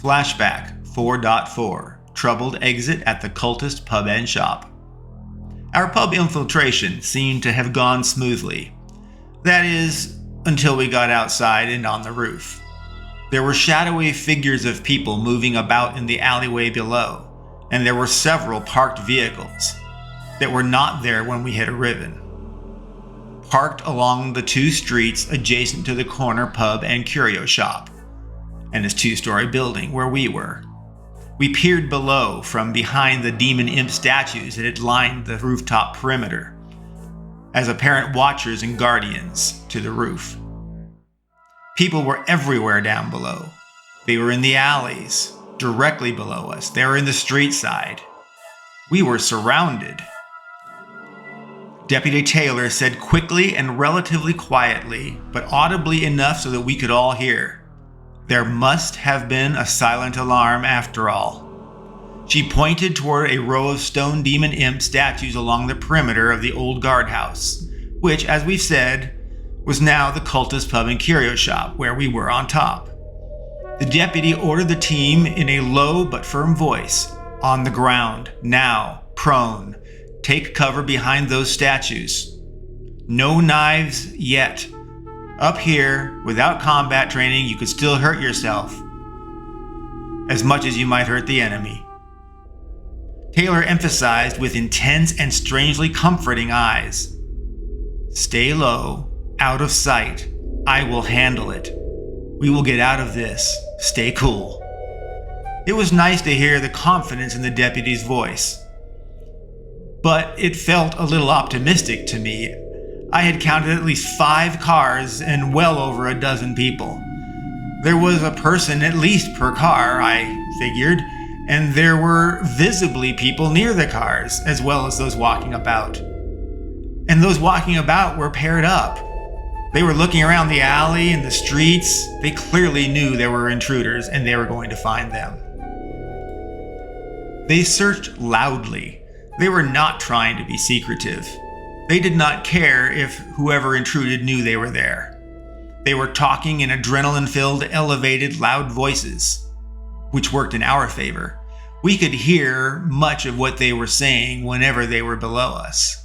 Flashback 4.4 Troubled Exit at the Cultist Pub and Shop. Our pub infiltration seemed to have gone smoothly. That is, until we got outside and on the roof. There were shadowy figures of people moving about in the alleyway below, and there were several parked vehicles that were not there when we had arriven. Parked along the two streets adjacent to the corner pub and curio shop, and this two-story building where we were. We peered below from behind the demon imp statues that had lined the rooftop perimeter, as apparent watchers and guardians to the roof. People were everywhere down below. They were in the alleys, directly below us. They were in the street side. We were surrounded. Deputy Taylor said quickly and relatively quietly, but audibly enough so that we could all hear, "There must have been a silent alarm after all." She pointed toward a row of stone demon imp statues along the perimeter of the old guardhouse, which, as we've said, was now the Cultist Pub and Curio Shop, where we were on top. The deputy ordered the team in a low but firm voice, "On the ground, now, prone. Take cover behind those statues. No knives yet. Up here, without combat training, you could still hurt yourself, as much as you might hurt the enemy." Taylor emphasized with intense and strangely comforting eyes, "Stay low, out of sight. I will handle it. We will get out of this. Stay cool." It was nice to hear the confidence in the deputy's voice, but it felt a little optimistic to me. I had counted at least 5 cars and well over a dozen people. There was a person at least per car, I figured, and there were visibly people near the cars, as well as those walking about. And those walking about were paired up. They were looking around the alley and the streets. They clearly knew there were intruders and they were going to find them. They searched loudly. They were not trying to be secretive. They did not care if whoever intruded knew they were there. They were talking in adrenaline-filled, elevated, loud voices, which worked in our favor. We could hear much of what they were saying whenever they were below us.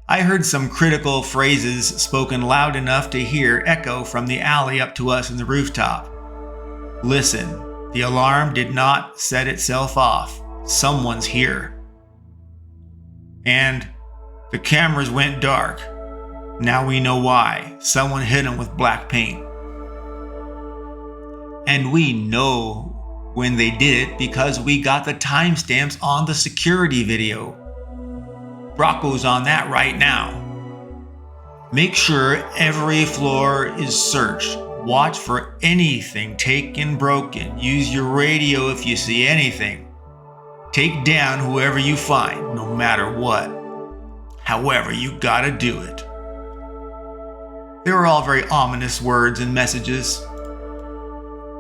I heard some critical phrases spoken loud enough to hear echo from the alley up to us in the rooftop. "Listen, the alarm did not set itself off. Someone's here." And "The cameras went dark. Now we know why. Someone hit them with black paint." And we know when they did it because we got the timestamps on the security video. Brocco's on that right now. Make sure every floor is searched. Watch for anything taken, broken. Use your radio if you see anything. Take down whoever you find, no matter what. However, you gotta do it. They were all very ominous words and messages.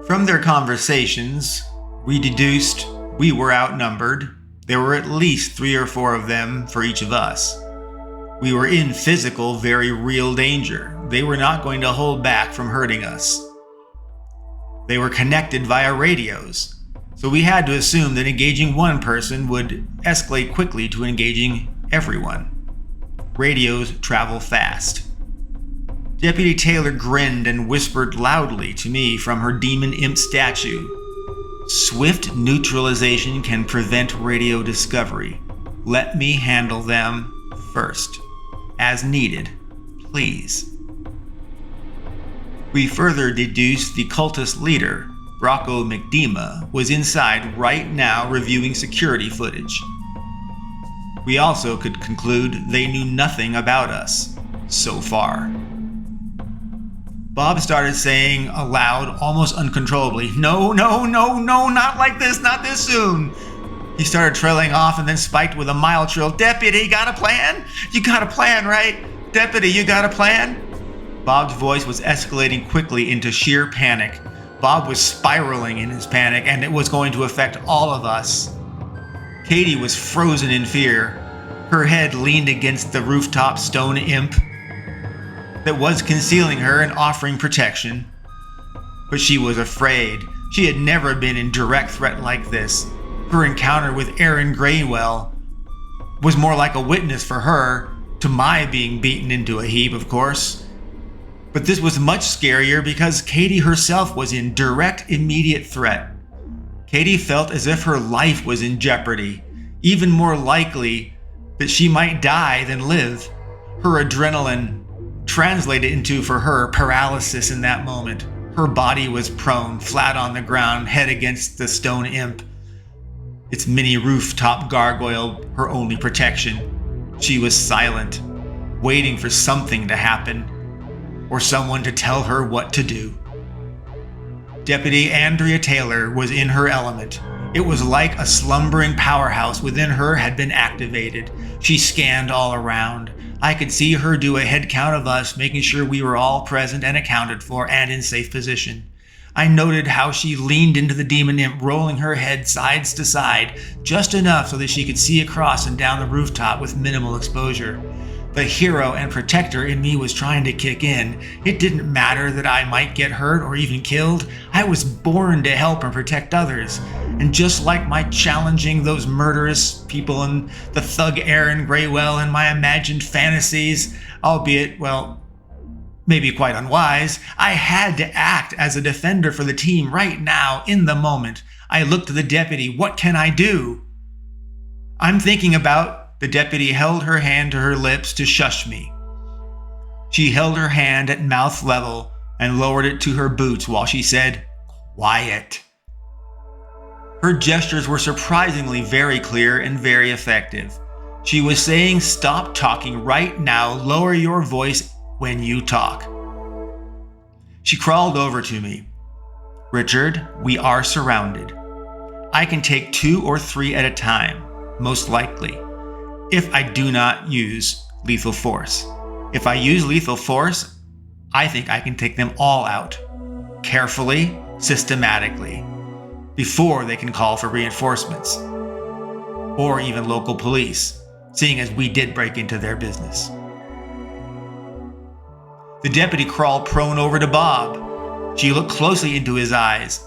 From their conversations, we deduced we were outnumbered. There were at least 3 or 4 of them for each of us. We were in physical, very real danger. They were not going to hold back from hurting us. They were connected via radios, so we had to assume that engaging one person would escalate quickly to engaging everyone. Radios travel fast. Deputy Taylor grinned and whispered loudly to me from her demon imp statue, "Swift neutralization can prevent radio discovery. Let me handle them first. As needed, please." We further deduced the cultist leader, Rocco McDema, was inside right now reviewing security footage. We also could conclude they knew nothing about us, so far. Bob started saying aloud, almost uncontrollably, "No, no, no, no, not like this, not this soon." He started trailing off and then spiked with a mild trill, "Deputy, got a plan? You got a plan, right? Deputy, you got a plan?" Bob's voice was escalating quickly into sheer panic. Bob was spiraling in his panic, and it was going to affect all of us. Katie was frozen in fear. Her head leaned against the rooftop stone imp that was concealing her and offering protection. But she was afraid. She had never been in direct threat like this. Her encounter with Aaron Graywell was more like a witness for her to my being beaten into a heap, of course. But this was much scarier because Katie herself was in direct, immediate threat. Katie felt as if her life was in jeopardy, even more likely that she might die than live. Her adrenaline translated into, for her, paralysis in that moment. Her body was prone, flat on the ground, head against the stone imp, its mini rooftop gargoyle her only protection. She was silent, waiting for something to happen, or someone to tell her what to do. Deputy Andrea Taylor was in her element. It was like a slumbering powerhouse within her had been activated. She scanned all around. I could see her do a head count of us, making sure we were all present and accounted for and in safe position. I noted how she leaned into the demon imp, rolling her head sides to side, just enough so that she could see across and down the rooftop with minimal exposure. The hero and protector in me was trying to kick in. It didn't matter that I might get hurt or even killed. I was born to help and protect others. And just like my challenging those murderous people and the thug Aaron Graywell in my imagined fantasies, albeit, well, maybe quite unwise, I had to act as a defender for the team right now, in the moment. I looked to the deputy. What can I do? I'm thinking about... The deputy held her hand to her lips to shush me. She held her hand at mouth level and lowered it to her boots while she said, "Quiet." Her gestures were surprisingly very clear and very effective. She was saying, "Stop talking right now, lower your voice when you talk." She crawled over to me. "Richard, we are surrounded. I can take 2 or 3 at a time, most likely, if I do not use lethal force. If I use lethal force, I think I can take them all out, carefully, systematically, before they can call for reinforcements, or even local police, seeing as we did break into their business." The deputy crawled prone over to Bob. She looked closely into his eyes.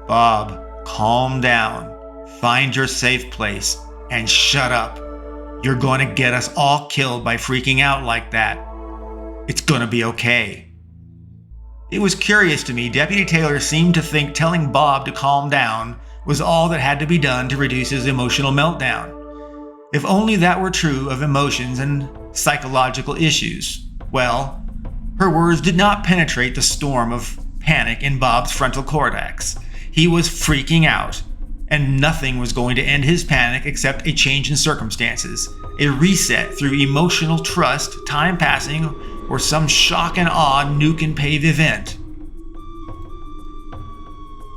"Bob, calm down, find your safe place, and shut up. You're going to get us all killed by freaking out like that. It's going to be okay." It was curious to me. Deputy Taylor seemed to think telling Bob to calm down was all that had to be done to reduce his emotional meltdown. If only that were true of emotions and psychological issues. Well, her words did not penetrate the storm of panic in Bob's frontal cortex. He was freaking out. And nothing was going to end his panic except a change in circumstances, a reset through emotional trust, time passing, or some shock and awe nuke and pave event.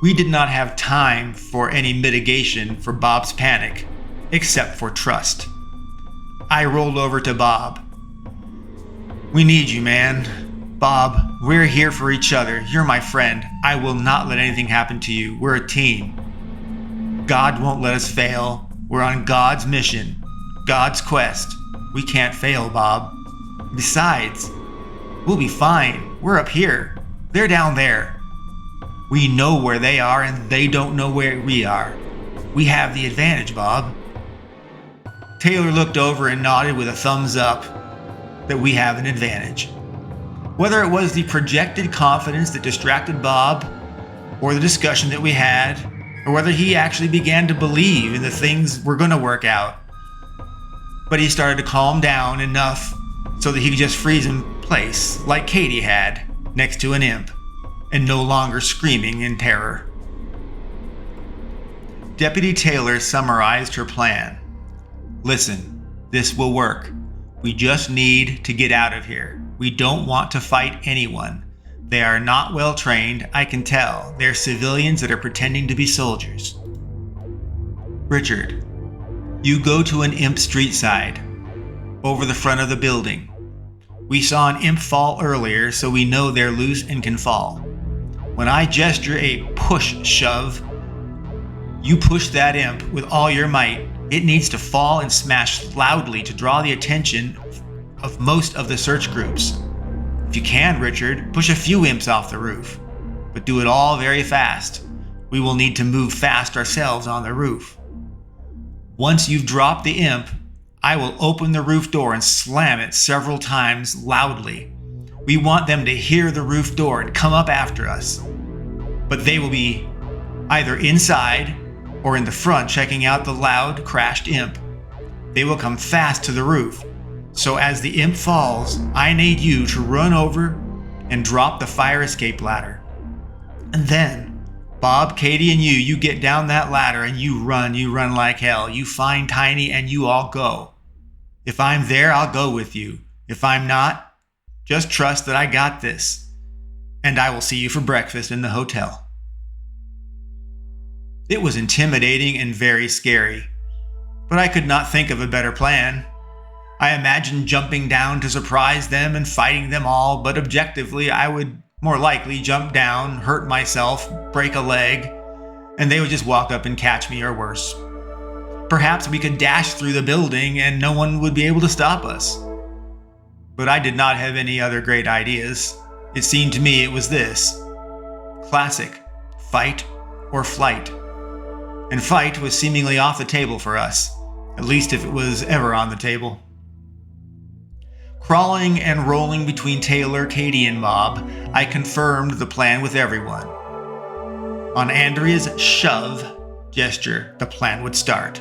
We did not have time for any mitigation for Bob's panic, except for trust. I rolled over to Bob. "We need you, man. Bob, we're here for each other. You're my friend. I will not let anything happen to you. We're a team. God won't let us fail. We're on God's mission, God's quest. We can't fail, Bob. Besides, we'll be fine. We're up here. They're down there. We know where they are and they don't know where we are. We have the advantage, Bob." Taylor looked over and nodded with a thumbs up that we have an advantage. Whether it was the projected confidence that distracted Bob, or the discussion that we had, or whether he actually began to believe in the things were going to work out. But he started to calm down enough so that he could just freeze in place, like Katie had, next to an imp, and no longer screaming in terror. Deputy Taylor summarized her plan. "Listen, this will work. We just need to get out of here. We don't want to fight anyone. They are not well trained, I can tell. They're civilians that are pretending to be soldiers. Richard, you go to an imp street side, over the front of the building. We saw an imp fall earlier, so we know they're loose and can fall. When I gesture a push shove, you push that imp with all your might. It needs to fall and smash loudly to draw the attention of most of the search groups. If you can, Richard, push a few imps off the roof, but do it all very fast. we will need to move fast ourselves on the roof. Once you've dropped the imp, I will open the roof door and slam it several times loudly. We want them to hear the roof door and come up after us. But they will be either inside or in the front checking out the loud, crashed imp. They will come fast to the roof. So as the imp falls, I need you to run over and drop the fire escape ladder. And then, Bob, Katie, and you get down that ladder and you run like hell. You find Tiny and you all go. If I'm there, I'll go with you. If I'm not, just trust that I got this. And I will see you for breakfast in the hotel. It was intimidating and very scary, but I could not think of a better plan. I imagined jumping down to surprise them and fighting them all, but objectively, I would more likely jump down, hurt myself, break a leg, and they would just walk up and catch me or worse. Perhaps we could dash through the building and no one would be able to stop us. But I did not have any other great ideas. It seemed to me it was this: classic, fight or flight. And fight was seemingly off the table for us, at least if it was ever on the table. Crawling and rolling between Taylor, Katie, and Bob, I confirmed the plan with everyone. On Andrea's shove gesture, the plan would start.